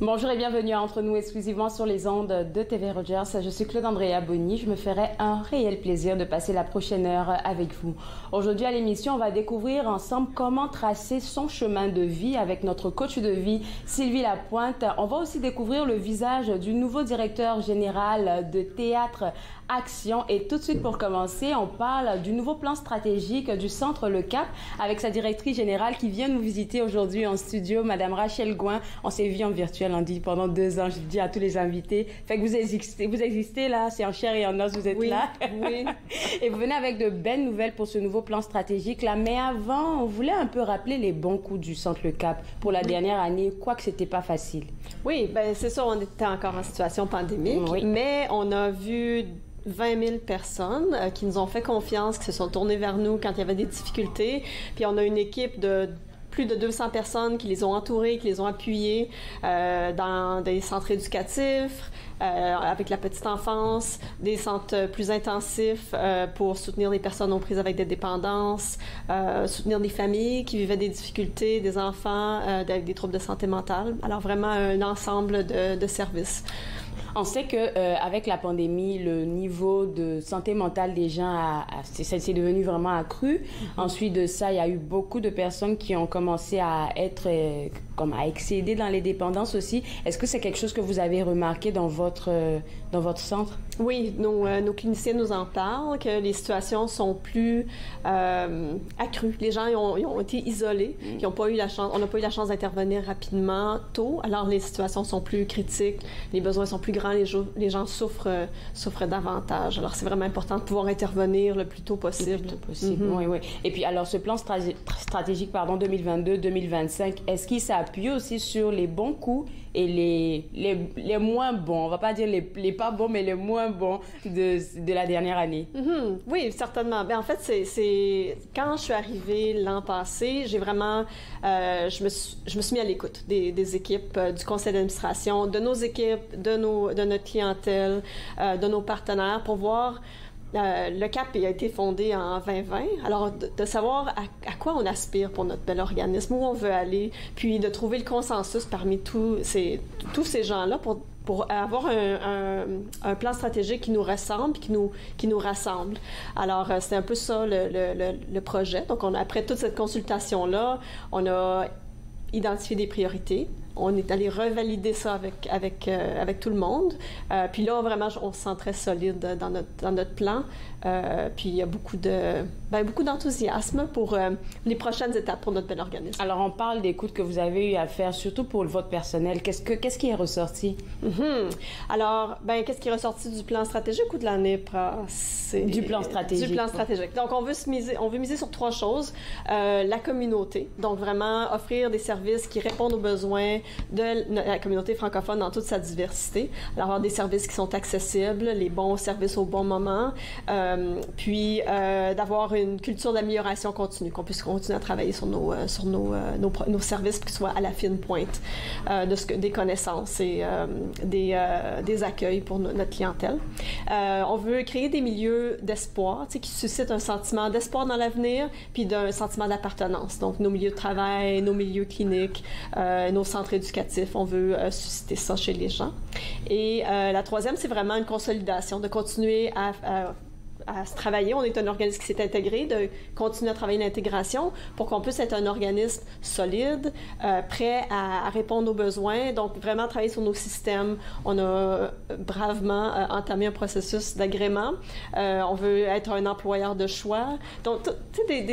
Bonjour et bienvenue à Entre nous exclusivement sur les ondes de TV Rogers. Je suis Claude Andrea Bonny. Je me ferai un réel plaisir de passer la prochaine heure avec vous. Aujourd'hui à l'émission, on va découvrir ensemble comment tracer son chemin de vie avec notre coach de vie, Sylvie Lapointe. On va aussi découvrir le visage du nouveau directeur général de Théâtre Action. Et tout de suite pour commencer, on parle du nouveau plan stratégique du Centre Le Cap avec sa directrice générale qui vient nous visiter aujourd'hui en studio, Madame Rachel Gouin. On s'est vu en virtuel pendant 2 ans, je dis à tous les invités. Fait que vous existez là, c'est en chair et en os, vous êtes là. Oui. Et vous venez avec de belles nouvelles pour ce nouveau plan stratégique là. Mais avant, on voulait un peu rappeler les bons coups du Centre Le Cap pour la dernière année, quoique c'était pas facile. Oui, ben c'est sûr, on était encore en situation pandémique, mais on a vu 20 000 personnes qui nous ont fait confiance, qui se sont tournées vers nous quand il y avait des difficultés. Puis on a une équipe de plus de 200 personnes qui les ont entourés, qui les ont appuyés dans des centres éducatifs, avec la petite enfance, des centres plus intensifs pour soutenir les personnes aux prises avec des dépendances, soutenir des familles qui vivaient des difficultés, des enfants avec des troubles de santé mentale. Alors vraiment un ensemble de services. On sait que avec la pandémie, le niveau de santé mentale des gens c'est devenu vraiment accru. Ensuite de ça, il y a eu beaucoup de personnes qui ont commencé à être à excéder dans les dépendances aussi. Est-ce que c'est quelque chose que vous avez remarqué dans votre centre? Oui, nos cliniciens nous en parlent, que les situations sont plus accrues. Les gens ils ont été isolés, ils n'ont pas eu la chance, on n'a pas eu la chance d'intervenir rapidement, tôt. Alors les situations sont plus critiques, les besoins sont plus grands, les gens souffrent davantage. Alors c'est vraiment important de pouvoir intervenir le plus tôt possible. Le plus tôt possible, oui. Et puis alors ce plan stratégique 2022-2025, est-ce qu'il s'appuie aussi sur les bons coups et les moins bons, on va pas dire les pas bons, mais les moins bons de la dernière année? Oui, certainement. Ben, en fait, c'est quand je suis arrivée l'an passé, j'ai vraiment, je me suis mis à l'écoute des équipes du conseil d'administration, de nos équipes, de notre clientèle, de nos partenaires pour voir. Le CAP a été fondé en 2020. Alors, de savoir à quoi on aspire pour notre bel organisme, où on veut aller, puis de trouver le consensus parmi tous ces gens-là pour avoir un plan stratégique qui nous ressemble, qui nous rassemble. Alors, c'est un peu ça le projet. Donc, après toute cette consultation-là, on a identifié des priorités. On est allé revalider ça avec tout le monde. Puis là, vraiment, on se sent très solide dans notre plan. Puis il y a beaucoup d'enthousiasme pour les prochaines étapes pour notre bel organisme. Alors, on parle des coûts que vous avez eu à faire, surtout pour votre personnel. Qu'est-ce qui est ressorti? Alors, qu'est-ce qui est ressorti du plan stratégique ou de l'année passée? Du plan stratégique. Du plan stratégique. Donc, on veut miser sur 3 choses. La communauté. Donc, vraiment offrir des services qui répondent aux besoins de la communauté francophone dans toute sa diversité. Alors, avoir des services qui sont accessibles, les bons services au bon moment, puis d'avoir une culture d'amélioration continue, qu'on puisse continuer à travailler sur nos services qui soient à la fine pointe des connaissances et des accueils pour notre clientèle. On veut créer des milieux d'espoir, qui suscitent un sentiment d'espoir dans l'avenir, puis d'un sentiment d'appartenance. Donc, nos milieux de travail, nos milieux cliniques, nos centres éducatifs, on veut susciter ça chez les gens. Et la troisième, c'est vraiment une consolidation, de continuer à se travailler. On est un organisme qui s'est intégré, de continuer à travailler l'intégration pour qu'on puisse être un organisme solide, prêt à répondre aux besoins. Donc, vraiment travailler sur nos systèmes. On a bravement entamé un processus d'agrément. On veut être un employeur de choix. Donc,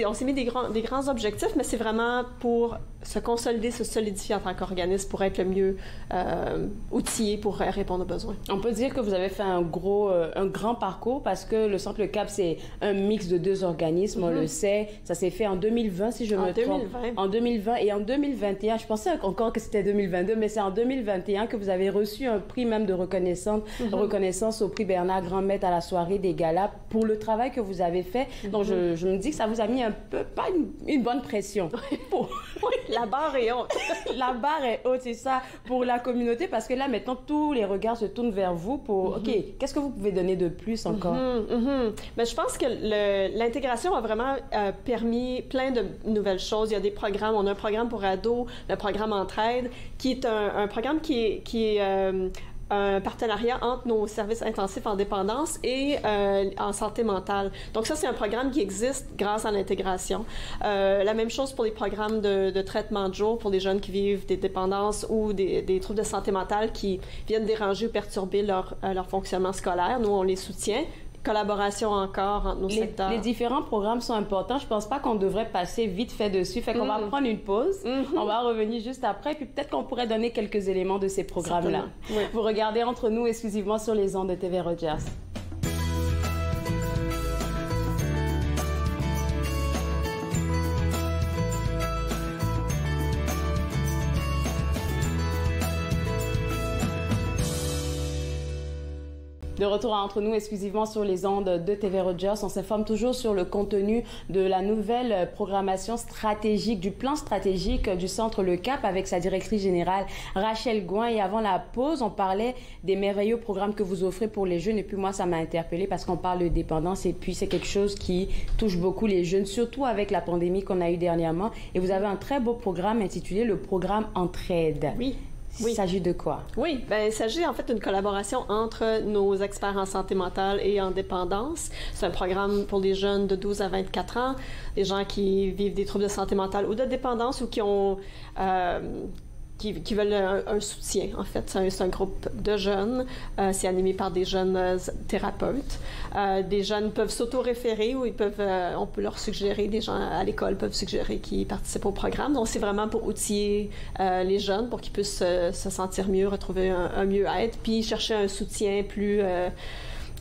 on s'est mis des grands objectifs, mais c'est vraiment pour se consolider, se solidifier en tant qu'organisme pour être le mieux outillé pour répondre aux besoins. On peut dire que vous avez fait un grand parcours parce que le Centre Le Cap, c'est un mix de 2 organismes, on le sait. Ça s'est fait en 2020, si je me trompe. En 2020 et en 2021. Je pensais encore que c'était 2022, mais c'est en 2021 que vous avez reçu un prix même de reconnaissance au prix Bernard Grand-Maître à la soirée des galas pour le travail que vous avez fait. Donc, je me dis que ça vous a mis un peu, pas une bonne pression. La barre est haute. La barre est haute, c'est ça, pour la communauté, parce que là, maintenant, tous les regards se tournent vers vous pour, OK, qu'est-ce que vous pouvez donner de plus encore? Mais je pense que l'intégration a vraiment permis plein de nouvelles choses. Il y a des programmes, on a un programme pour ados, le programme Entraide, qui est un programme qui est un partenariat entre nos services intensifs en dépendance et en santé mentale. Donc ça, c'est un programme qui existe grâce à l'intégration. La même chose pour les programmes de traitement de jour pour les jeunes qui vivent des dépendances ou des troubles de santé mentale qui viennent déranger ou perturber leur fonctionnement scolaire. Nous, on les soutient. Collaboration encore entre nos secteurs. Les différents programmes sont importants. Je pense pas qu'on devrait passer vite fait dessus. Fait qu'on va prendre une pause. On va revenir juste après. Puis peut-être qu'on pourrait donner quelques éléments de ces programmes-là. Oui. Vous regardez Entre nous exclusivement sur les ondes de TV Rogers. De retour à Entre nous exclusivement sur les ondes de TV Rogers, on s'informe toujours sur le contenu de la nouvelle programmation stratégique, du plan stratégique du Centre Le Cap avec sa directrice générale Rachel Gouin. Et avant la pause, on parlait des merveilleux programmes que vous offrez pour les jeunes. Et puis moi, ça m'a interpellée parce qu'on parle de dépendance et puis c'est quelque chose qui touche beaucoup les jeunes, surtout avec la pandémie qu'on a eue dernièrement. Et vous avez un très beau programme intitulé le programme Entraide. Oui. Il s'agit de quoi? Oui, bien, il s'agit en fait d'une collaboration entre nos experts en santé mentale et en dépendance. C'est un programme pour les jeunes de 12 à 24 ans, des gens qui vivent des troubles de santé mentale ou de dépendance ou qui ont... qui veulent un soutien, en fait. C'est un groupe de jeunes. C'est animé par des jeunes thérapeutes. Des jeunes peuvent s'auto-référer ou on peut leur suggérer, des gens à l'école peuvent suggérer qu'ils participent au programme. Donc, c'est vraiment pour outiller les jeunes pour qu'ils puissent se sentir mieux, retrouver un mieux-être, puis chercher un soutien plus...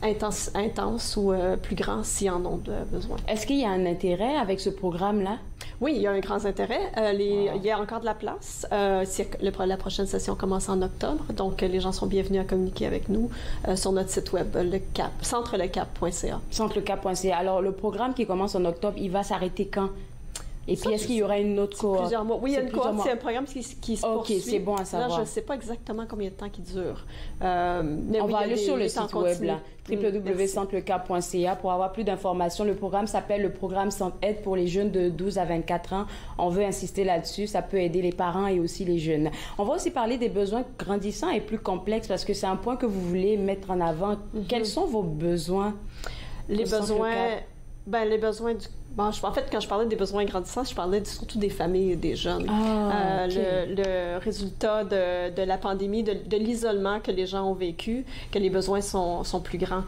intense ou plus grand s'ils en ont besoin. Est-ce qu'il y a un intérêt avec ce programme-là? Oui, il y a un grand intérêt. Il y a encore de la place. La prochaine session commence en octobre, donc les gens sont bienvenus à communiquer avec nous sur notre site web, centrelecap.ca. Centrelecap.ca. Alors, le programme qui commence en octobre, il va s'arrêter quand? Et puis, est-ce qu'il y aura une autre cohorte? Plusieurs mois. Oui, il y a une cohorte. C'est un programme qui se poursuit. OK, c'est bon à savoir. Là, je ne sais pas exactement combien de temps il dure. Mais on va aller sur le site web, là, www.centrelecap.ca pour avoir plus d'informations. Le programme s'appelle le programme Centre-Aide pour les jeunes de 12 à 24 ans. On veut insister là-dessus. Ça peut aider les parents et aussi les jeunes. On va aussi parler des besoins grandissants et plus complexes parce que c'est un point que vous voulez mettre en avant. Quels sont vos besoins? Les besoins du... Bon, en fait, quand je parlais des besoins grandissants, je parlais surtout des familles et des jeunes. Okay. Le résultat de la pandémie, de l'isolement que les gens ont vécu, que les besoins sont plus grands.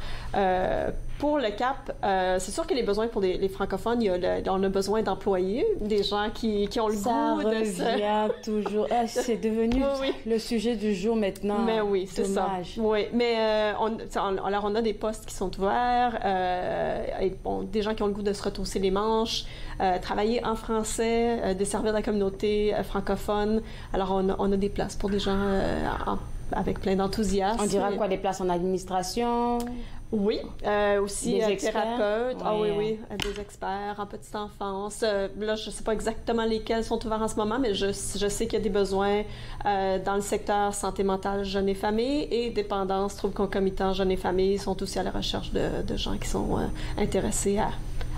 Pour le CAP, c'est sûr que les besoins pour les francophones, on a besoin d'employés, des gens qui ont le goût de ça. Ça revient toujours. C'est devenu le sujet du jour maintenant. Mais oui, c'est ça. Oui, mais on a des postes qui sont ouverts, et, des gens qui ont le goût de se retrousser les manches, travailler en français, desservir la communauté francophone. Alors, on a des places pour des gens avec plein d'enthousiasme. On dira quoi, des places en administration? Oui, aussi des thérapeutes. Oui, des experts en petite enfance. Là, je ne sais pas exactement lesquels sont ouverts en ce moment, mais je sais qu'il y a des besoins dans le secteur santé mentale jeunes et familles et dépendance, troubles concomitants jeunes et familles sont aussi à la recherche de gens qui sont intéressés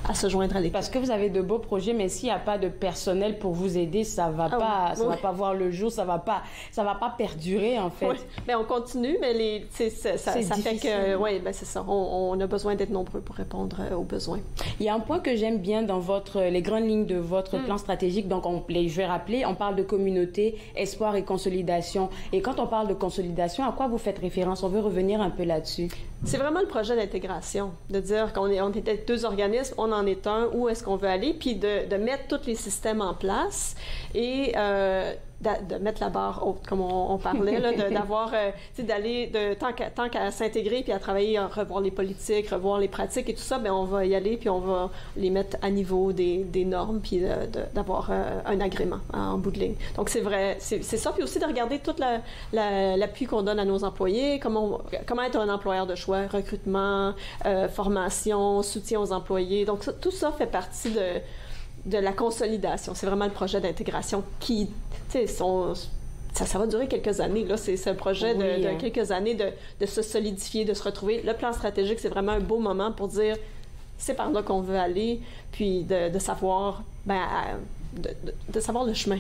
à se joindre à l'équipe. Parce que vous avez de beaux projets, mais s'il n'y a pas de personnel pour vous aider, ça va va pas voir le jour, ça va pas perdurer en fait. Oui. Mais on continue, mais ça fait que c'est ça. On a besoin d'être nombreux pour répondre aux besoins. Il y a un point que j'aime bien dans les grandes lignes de votre plan stratégique. Donc je vais rappeler, on parle de communauté, espoir et consolidation. Et quand on parle de consolidation, à quoi vous faites référence? On veut revenir un peu là-dessus. C'est vraiment le projet d'intégration, de dire qu'on était deux organismes, on en est un, où est-ce qu'on veut aller, puis de mettre tous les systèmes en place et de mettre la barre haute, comme on parlait, là, d'avoir, d'aller, tant qu'à s'intégrer puis à travailler, à revoir les politiques, revoir les pratiques et tout ça, bien, on va y aller puis on va les mettre à niveau des normes puis d'avoir un agrément en bout de ligne. Donc, c'est vrai, c'est ça. Puis aussi de regarder tout l'appui qu'on donne à nos employés, comment être un employeur de choix, recrutement, formation, soutien aux employés. Donc, tout ça fait partie de la consolidation. C'est vraiment le projet d'intégration qui, tu sais, ça va durer quelques années. Là, c'est un projet de quelques années de se solidifier, de se retrouver. Le plan stratégique, c'est vraiment un beau moment pour dire c'est par là qu'on veut aller, puis de savoir, de savoir le chemin.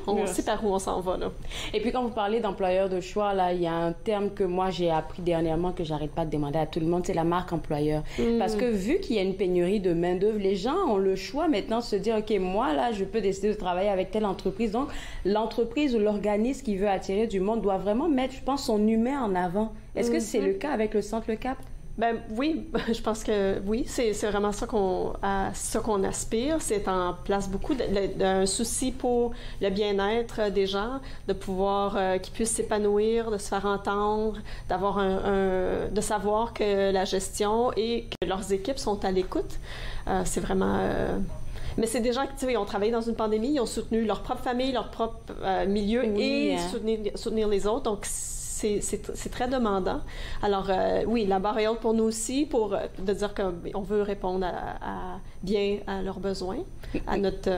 On sait par où on s'en va, là. Et puis, quand vous parlez d'employeur de choix, là, il y a un terme que moi, j'ai appris dernièrement, que j'arrête pas de demander à tout le monde, c'est la marque employeur. Parce que vu qu'il y a une pénurie de main-d'œuvre, les gens ont le choix maintenant de se dire, OK, moi, là, je peux décider de travailler avec telle entreprise. Donc, l'entreprise ou l'organisme qui veut attirer du monde doit vraiment mettre, je pense, son humain en avant. Est-ce que c'est le cas avec le Centre Le Cap? Ben oui, je pense que oui, c'est vraiment ça qu'on aspire. C'est en place beaucoup d'un souci pour le bien-être des gens, de pouvoir qu'ils puissent s'épanouir, de se faire entendre, d'avoir de savoir que la gestion et que leurs équipes sont à l'écoute. C'est vraiment... Mais c'est des gens qui ont travaillé dans une pandémie, ils ont soutenu leur propre famille, leur propre milieu et soutenir les autres. Donc, c'est très demandant. Alors, oui, la barre est haute pour nous aussi, de dire qu'on veut répondre bien à leurs besoins, à notre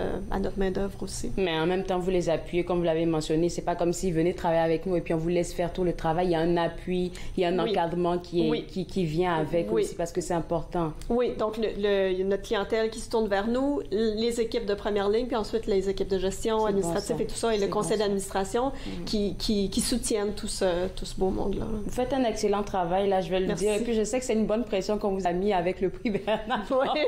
main-d'œuvre aussi. Mais en même temps, vous les appuyez, comme vous l'avez mentionné. C'est pas comme s'ils venaient travailler avec nous et puis on vous laisse faire tout le travail. Il y a un appui, il y a un encadrement qui vient avec aussi, parce que c'est important. Oui, donc notre clientèle qui se tourne vers nous, les équipes de première ligne, puis ensuite les équipes de gestion administrative et tout ça, et le conseil d'administration qui soutiennent tout ce beau monde-là. Vous faites un excellent travail, là, je vais le dire. Et puis, je sais que c'est une bonne pression qu'on vous a mis avec le prix Bernard. Oui.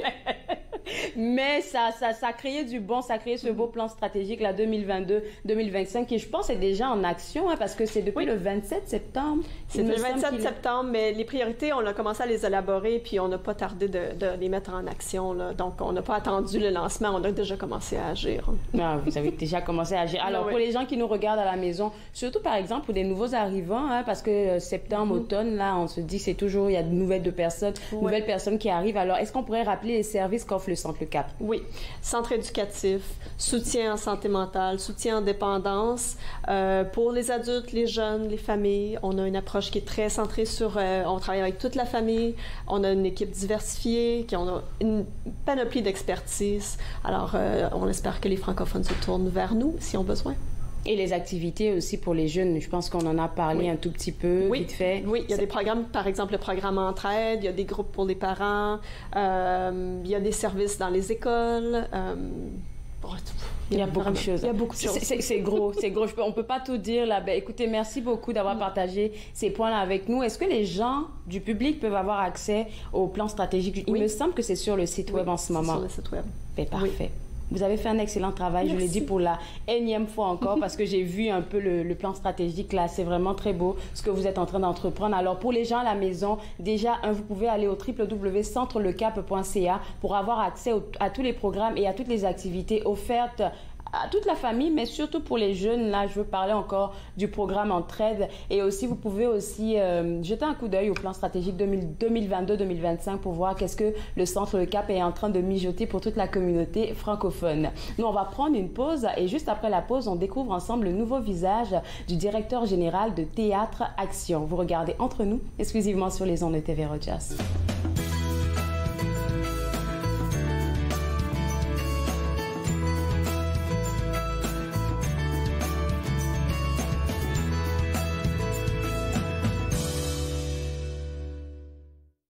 Mais ça a créé du bon, ça a créé ce beau plan stratégique, là, 2022-2025, qui, je pense, est déjà en action, parce que c'est depuis le 27 septembre. C'est le 27 septembre, mais les priorités, on a commencé à les élaborer, puis on n'a pas tardé de les mettre en action, là. Donc, on n'a pas attendu le lancement, on a déjà commencé à agir. Ah, vous avez déjà commencé à agir. Alors, pour les gens qui nous regardent à la maison, surtout, par exemple, pour des nouveaux arrivants, parce que septembre, automne, là, on se dit que c'est toujours, il y a de nouvelles personnes qui arrivent. Alors, est-ce qu'on pourrait rappeler les services qu'offre le Centre Le Cap? Oui. Centre éducatif, soutien en santé mentale, soutien en dépendance. Pour les adultes, les jeunes, les familles, on a une approche qui est très centrée sur... on travaille avec toute la famille. On a une équipe diversifiée, on a une panoplie d'expertise. Alors, on espère que les francophones se tournent vers nous s'ils ont besoin. Et les activités aussi pour les jeunes, je pense qu'on en a parlé un tout petit peu, vite fait. Oui, il y a des programmes, par exemple le programme Entraide, il y a des groupes pour les parents, il y a des services dans les écoles. Il y a beaucoup de choses. Il y a beaucoup de choses. C'est gros, c'est gros. On ne peut pas tout dire là. Ben, écoutez, merci beaucoup d'avoir partagé ces points-là avec nous. Est-ce que les gens du public peuvent avoir accès au plan stratégique? Il me semble que c'est sur le site web en ce moment. Sur le site web. Ben, parfait. Vous avez fait un excellent travail, je l'ai dit pour la énième fois encore, parce que j'ai vu un peu le plan stratégique là. C'est vraiment très beau ce que vous êtes en train d'entreprendre. Alors pour les gens à la maison, déjà, vous pouvez aller au www.centrelecap.ca pour avoir accès à tous les programmes et à toutes les activités offertes à toute la famille, mais surtout pour les jeunes. Là, je veux parler encore du programme Entraide. Et aussi, vous pouvez aussi jeter un coup d'œil au plan stratégique 2022-2025 pour voir qu'est-ce que le Centre Le Cap est en train de mijoter pour toute la communauté francophone. Nous, on va prendre une pause et juste après la pause, on découvre ensemble le nouveau visage du directeur général de Théâtre Action. Vous regardez Entre nous, exclusivement sur les ondes de TV Rogers.